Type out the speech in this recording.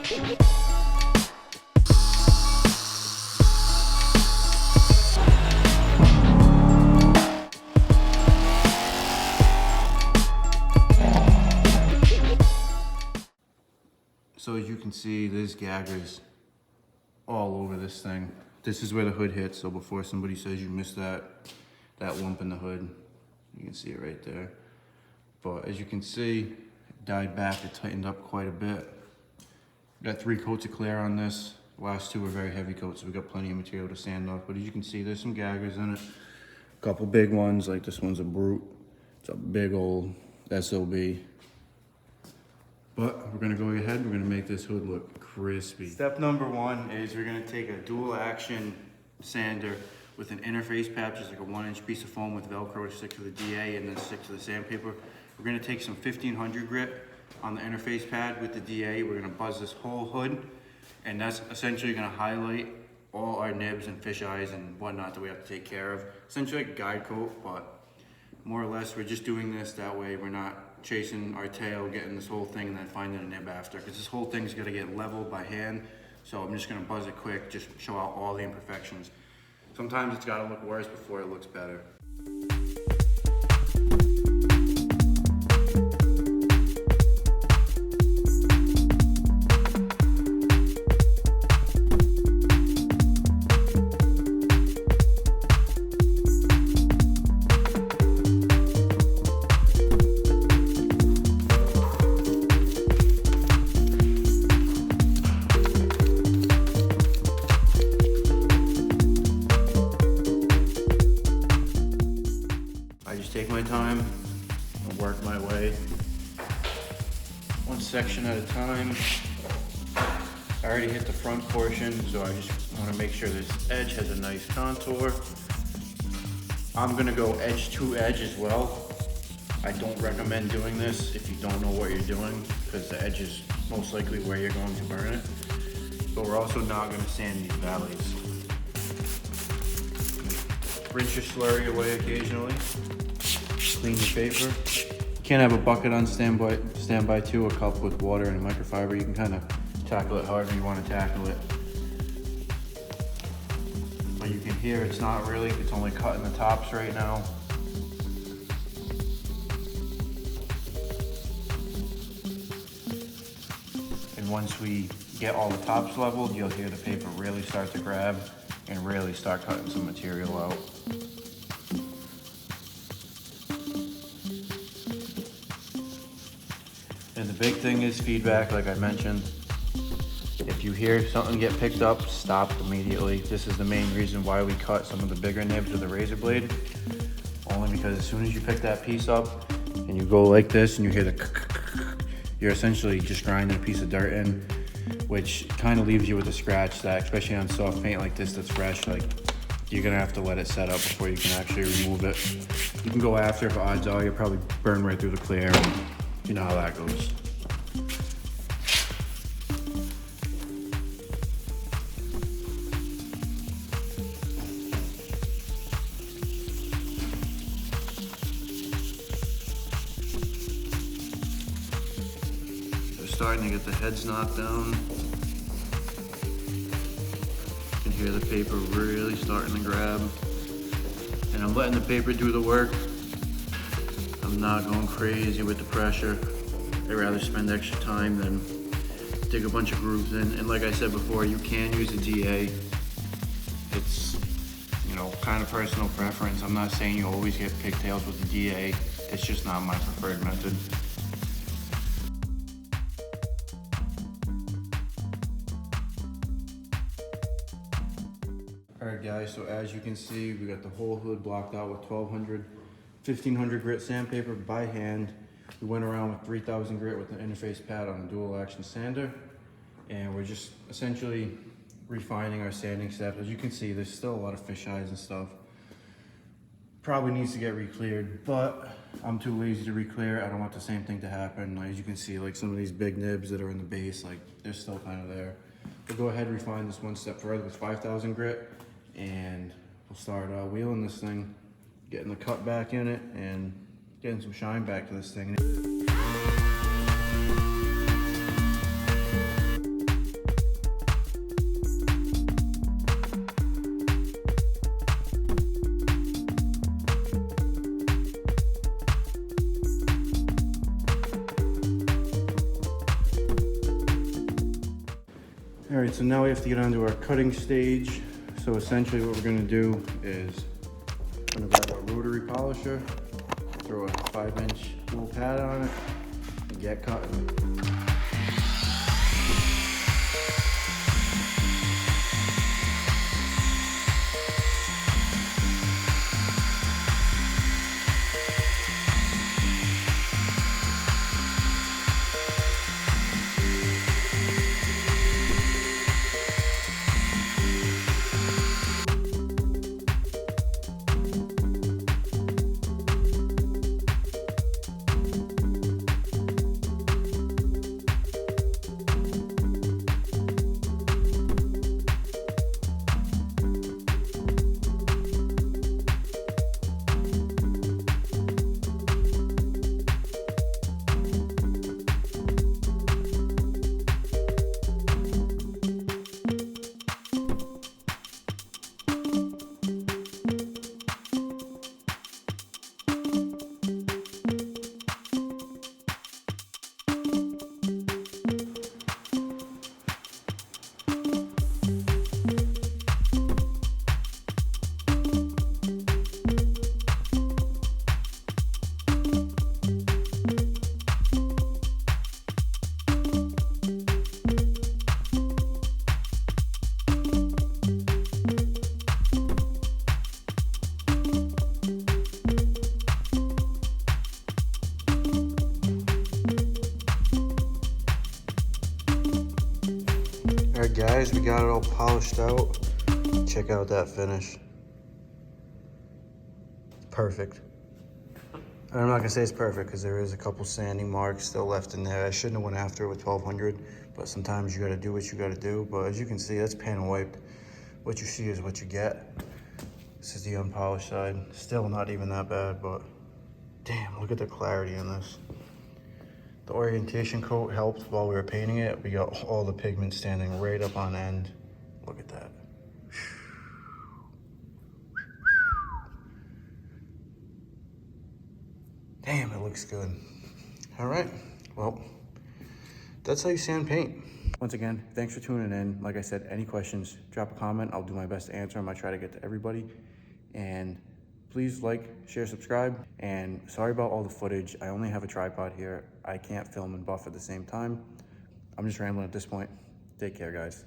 So as you can see, there's gaggers all over this thing. This is where the hood hits, so before somebody says you missed that lump in the hood, you can see it right there. But as you can see, it died back, it tightened up quite a bit. Got 3 coats of clear on this. The last 2 are very heavy coats, so we got plenty of material to sand off. But as you can see, there's some gaggers in it. A couple big ones, like this one's a brute. It's a big old SOB. But we're gonna go ahead, we're gonna make this hood look crispy. Step number 1 is we're gonna take a dual action sander with an interface pad, just like a 1-inch piece of foam with Velcro to stick to the DA and then stick to the sandpaper. We're gonna take some 1500 grit on the interface pad with the DA. We're gonna buzz this whole hood, and that's essentially gonna highlight all our nibs and fish eyes and whatnot that we have to take care of. Essentially like a guide coat, but more or less we're just doing this that way we're not chasing our tail, getting this whole thing and then finding a nib after, because this whole thing's gonna get leveled by hand. So I'm just gonna buzz it quick, just show out all the imperfections. Sometimes it's gotta look worse before it looks better. Take my time and work my way one section at a time. I already hit the front portion, so I just want to make sure this edge has a nice contour. I'm gonna go edge to edge as well. I don't recommend doing this if you don't know what you're doing, because the edge is most likely where you're going to burn it. But we're also not gonna sand these valleys. Rinse your slurry away occasionally. Clean your paper. You can't have a bucket on standby too, a cup with water and a microfiber. You can kind of tackle it however you want to tackle it. But you can hear it's not really, it's only cutting the tops right now. And once we get all the tops leveled, you'll hear the paper really start to grab and really start cutting some material out. And the big thing is feedback, like I mentioned. If you hear something get picked up, stop immediately. This is the main reason why we cut some of the bigger nibs with a razor blade. Only because as soon as you pick that piece up and you go like this and you hear the you're essentially just grinding a piece of dirt in, which kind of leaves you with a scratch that, especially on soft paint like this that's fresh, like you're gonna have to let it set up before you can actually remove it. You can go after, but odds are you'll probably burn right through the clear. You know how that goes. They're starting to get the heads knocked down. You can hear the paper really starting to grab. And I'm letting the paper do the work. I'm not going crazy with the pressure. I'd rather spend extra time than dig a bunch of grooves in. And like I said before, you can use a DA. It's, you know, kind of personal preference. I'm not saying you always get pigtails with the DA. It's just not my preferred method. Alright guys, so as you can see, we got the whole hood blocked out with 1500 grit sandpaper by hand. We went around with 3000 grit with an interface pad on a dual action sander. And we're just essentially refining our sanding steps. As you can see, there's still a lot of fish eyes and stuff. Probably needs to get re-cleared, but I'm too lazy to re-clear. I don't want the same thing to happen. As you can see, like some of these big nibs that are in the base, like they're still kind of there. We'll go ahead and refine this one step further with 5000 grit, and we'll start wheeling this thing, getting the cut back in it, and getting some shine back to this thing. All right, so now we have to get onto our cutting stage. So essentially what we're gonna do is I'm gonna grab our rotary polisher, throw a 5-inch full pad on it, and get cutting. All right guys, we got it all polished out. Check out that finish. Perfect. And I'm not gonna say it's perfect because there is a couple sanding marks still left in there. I shouldn't have went after it with 1200, but sometimes you gotta do what you gotta do. But as you can see, that's panel wiped. What you see is what you get. This is the unpolished side. Still not even that bad, but damn, look at the clarity in this. The orientation coat helped while we were painting it. We got all the pigment standing right up on end. Look at that. Damn, it looks good. All right, well, that's how you sand paint. Once again, thanks for tuning in. Like I said, any questions, drop a comment. I'll do my best to answer them. I try to get to everybody. And please like, share, subscribe. And sorry about all the footage. I only have a tripod here. I can't film and buff at the same time. I'm just rambling at this point. Take care, guys.